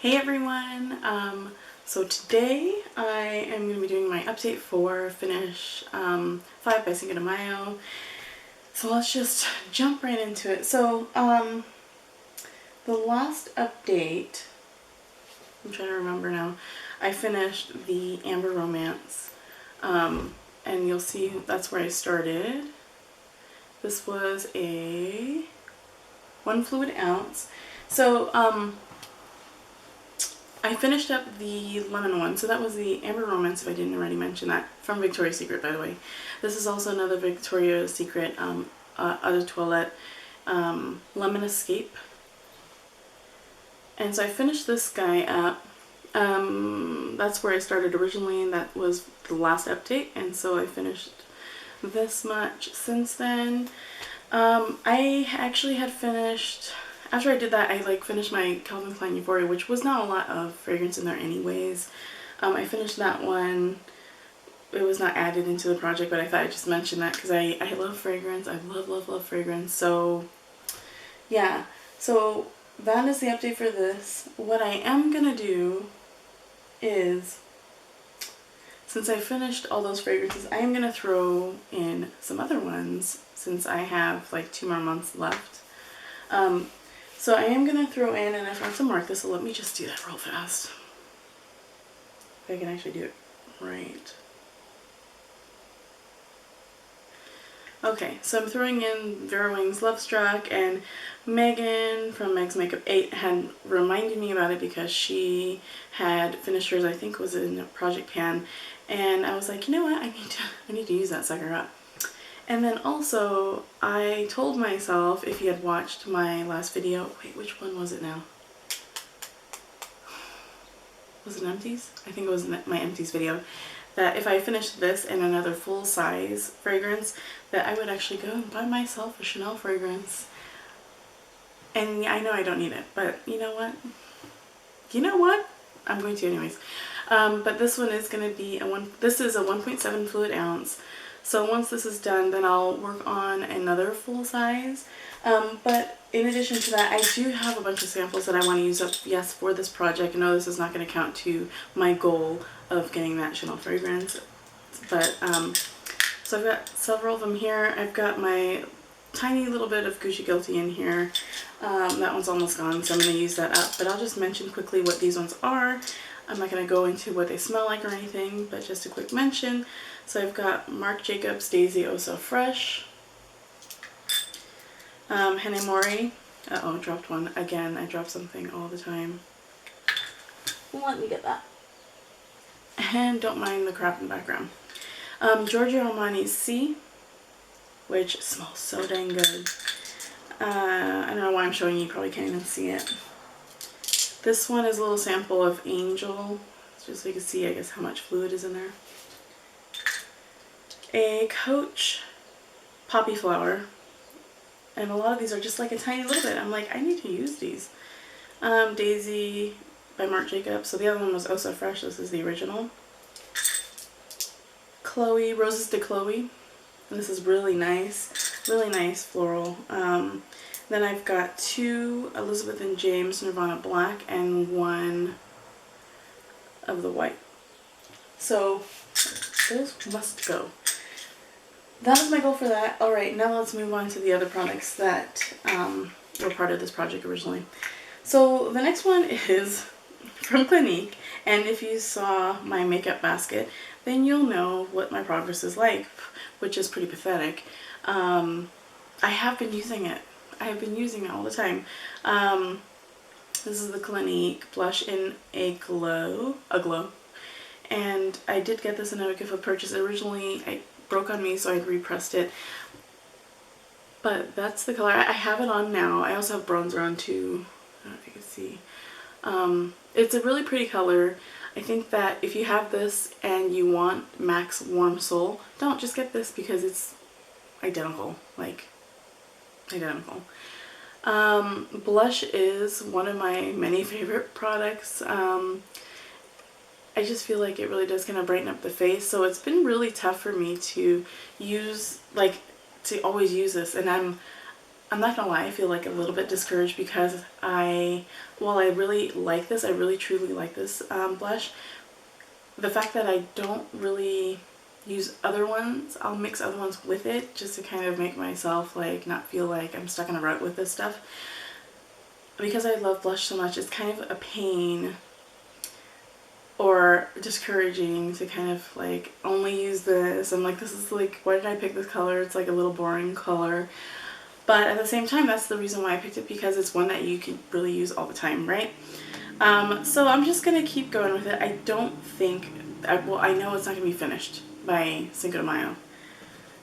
Hey everyone! So today I am going to be doing my update for Finish 5 by Cinco de Mayo. So let's just jump right into it. So the last update, I'm trying to remember now, I finished the Amber Romance. And you'll see that's where I started. This was a 1 fluid ounce. So I finished up the lemon one, so that was the Amber Romance, if I didn't already mention that, from Victoria's Secret, by the way. This is also another Victoria's Secret Eau de Toilette Lemon Escape. And so I finished this guy up. That's where I started originally, and that was the last update, and so I finished this much since then. I actually had finished... After I did that, I finished my Calvin Klein Euphoria, which was not a lot of fragrance in there anyways. I finished that one. It was not added into the project, but I thought I'd just mention that because I love fragrance. I love fragrance. So yeah, so that is the update for this. What I am gonna do is, since I finished all those fragrances, I am gonna throw in some other ones since I have like 2 more months left. So I am going to throw in, and I forgot to mark this, so let me just do that real fast. If I can actually do it right. Okay, so I'm throwing in Vera Wing's Love Struck, and Megan from Meg's Makeup 8 had reminded me about it because she had finished hers, I think was in Project Pan, and I was like, you know what, I need to use that sucker up. And then also, I told myself, if you had watched my last video, wait, which one was it now? Was it Empties? I think it was my Empties video. That if I finished this and another full-size fragrance, that I would actually go and buy myself a Chanel fragrance. And I know I don't need it, but you know what? You know what? I'm going to anyways. But this one is going to be this is a 1.7 fluid ounce. So once this is done, then I'll work on another full size. But in addition to that, I do have a bunch of samples that I want to use up, yes, for this project. I know this is not going to count to my goal of getting that Chanel fragrance. But, so I've got several of them here. I've got my tiny little bit of Gucci Guilty in here. That one's almost gone, so I'm going to use that up. But I'll just mention quickly what these ones are. I'm not going to go into what they smell like or anything, but just a quick mention. So I've got Marc Jacobs Daisy Oh So Fresh, Hanemori. Uh-oh, dropped one. Again, I drop something all the time. Let me get that. And don't mind the crap in the background. Giorgio Armani's C, which smells so dang good. I don't know why I'm showing you, probably can't even see it. This one is a little sample of Angel, just so you can see, I guess, how much fluid is in there. A Coach Poppy Flower, and a lot of these are just like a tiny little bit. I'm like, I need to use these. Daisy by Marc Jacobs. So the other one was Oh So Fresh. This is the original. Chloe, Roses de Chloe. And this is really nice floral. Then I've got 2 Elizabeth and James Nirvana Black and 1 of the white. So those must go. That is my goal for that. Alright, now let's move on to the other products that were part of this project originally. So the next one is from Clinique, and if you saw my makeup basket, then you'll know what my progress is like, which is pretty pathetic. I have been using it. I have been using it all the time. This is the Clinique blush in Aglow. And I did get this in a gift of purchase. Originally, it broke on me, so I repressed it. But that's the color. I have it on now. I also have bronzer on too. I don't know if you can see. It's a really pretty color. I think that if you have this and you want MAC's Warm Soul, don't just get this because it's identical. Like, identical. Blush is one of my many favorite products. I just feel like it really does kind of brighten up the face, so it's been really tough for me to use, to always use this, and I'm not gonna lie, I feel like a little bit discouraged because while I really like this, I really truly like this blush, the fact that I don't really use other ones, I'll mix other ones with it just to kind of make myself like not feel like I'm stuck in a rut with this stuff. Because I love blush so much, it's kind of a pain or discouraging to kind of like only use this. I'm like, this is like, why did I pick this color? It's like a little boring color. But at the same time, that's the reason why I picked it, because it's one that you can really use all the time, right? So I'm just going to keep going with it. I don't think, well, I know it's not going to be finished by Cinco de Mayo.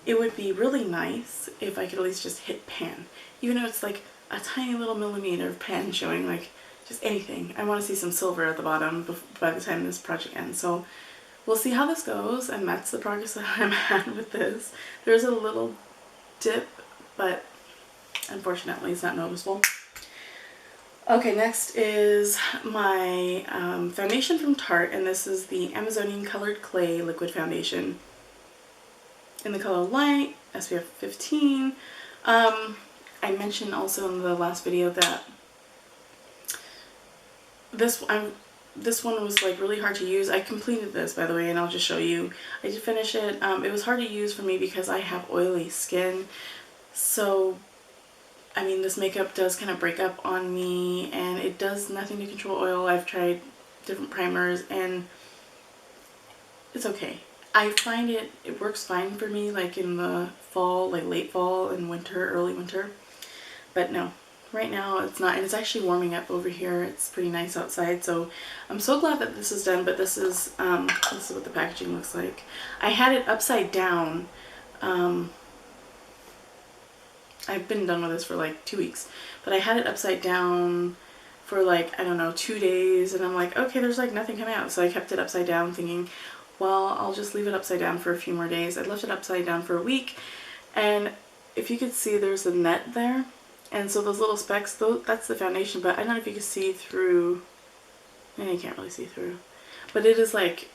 It would be really nice if I could at least just hit pan. Even though it's like a tiny little millimeter of pan showing, like just anything. I want to see some silver at the bottom by the time this project ends. So we'll see how this goes, and that's the progress that I'm at with this. There's a little dip, but unfortunately it's not noticeable. Okay, next is my foundation from Tarte, and this is the Amazonian Colored Clay Liquid Foundation in the color Light, SPF 15. I mentioned also in the last video that this one was like really hard to use. I completed this, by the way, and I'll just show you. I did finish it. It was hard to use for me because I have oily skin, so I mean, this makeup does kind of break up on me, and it does nothing to control oil. I've tried different primers and it's okay. I find it works fine for me like in the fall, like late fall and winter, early winter. But no, right now it's not, and it's actually warming up over here. It's pretty nice outside, so I'm so glad that this is done. But this is what the packaging looks like. I had it upside down. I've been done with this for like 2 weeks, but I had it upside down for like, I don't know, 2 days, and I'm like, okay, there's like nothing coming out. So I kept it upside down thinking, well, I'll just leave it upside down for a few more days. I left it upside down for a week, and if you could see, there's a net there, and so those little specks, that's the foundation, but I don't know if you can see through. Maybe you can't really see through, but it is like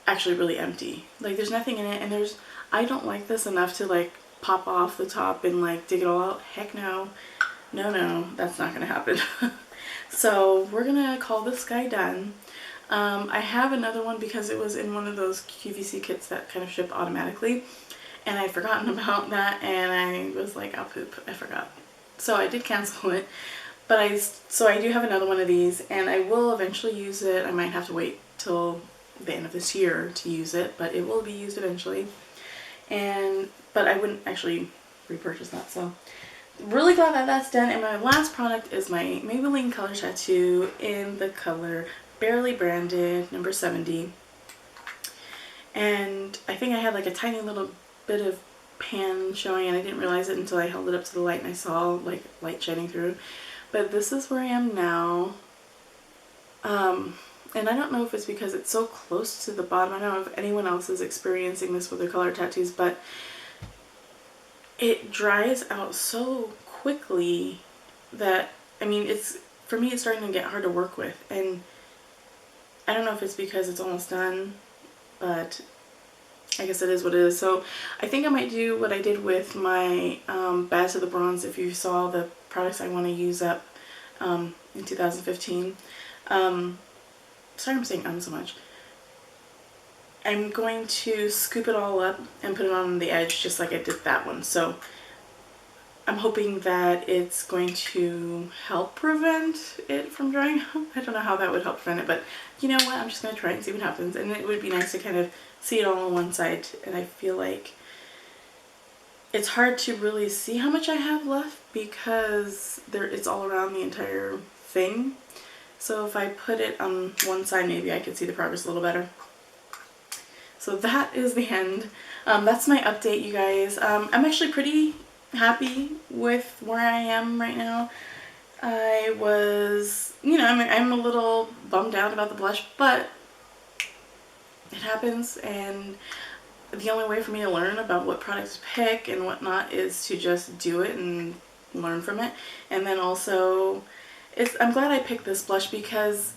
actually really empty. Like there's nothing in it, and I don't like this enough to like pop off the top and like dig it all out. Heck no. No, that's not gonna happen. So we're gonna call this guy done. I have another one because it was in one of those QVC kits that kind of ship automatically, and I'd forgotten about that, and I was like, oh poop, I forgot. So I did cancel it, but I do have another one of these, and I will eventually use it. I might have to wait till the end of this year to use it, but it will be used eventually. But I wouldn't actually repurchase that, so really glad that that's done. And my last product is my Maybelline Color Tattoo in the color Barely Branded, number 70. And I think I had like a tiny little bit of pan showing, and I didn't realize it until I held it up to the light and I saw like light shining through. But this is where I am now. And I don't know if it's because it's so close to the bottom. I don't know if anyone else is experiencing this with their color tattoos, but it dries out so quickly that, I mean, for me it's starting to get hard to work with. And I don't know if it's because it's almost done, but I guess it is what it is. So I think I might do what I did with my Bad to the Bronze. If you saw the products I want to use up in 2015. Sorry I'm saying so much. I'm going to scoop it all up and put it on the edge just like I did that one. So I'm hoping that it's going to help prevent it from drying out. I don't know how that would help prevent it, but you know what? I'm just going to try and see what happens. And it would be nice to kind of see it all on one side. And I feel like it's hard to really see how much I have left because it's all around the entire thing. So if I put it on one side, maybe I could see the progress a little better. So that is the end. That's my update, you guys. I'm actually pretty happy with where I am right now. I was, you know, I'm a little bummed out about the blush, but it happens, and the only way for me to learn about what products to pick and whatnot is to just do it and learn from it. And then also, I'm glad I picked this blush because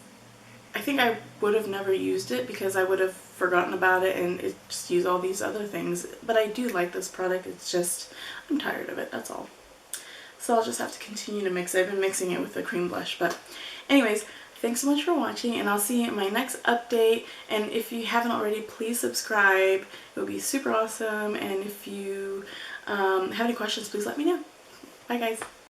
I think I would have never used it because I would have forgotten about it and just use all these other things. But I do like this product. It's just, I'm tired of it, that's all. so I'll just have to continue to mix it. I've been mixing it with the cream blush. But anyways, thanks so much for watching, and I'll see you in my next update. And if you haven't already, please subscribe. It would be super awesome. And if you have any questions, please let me know. Bye guys.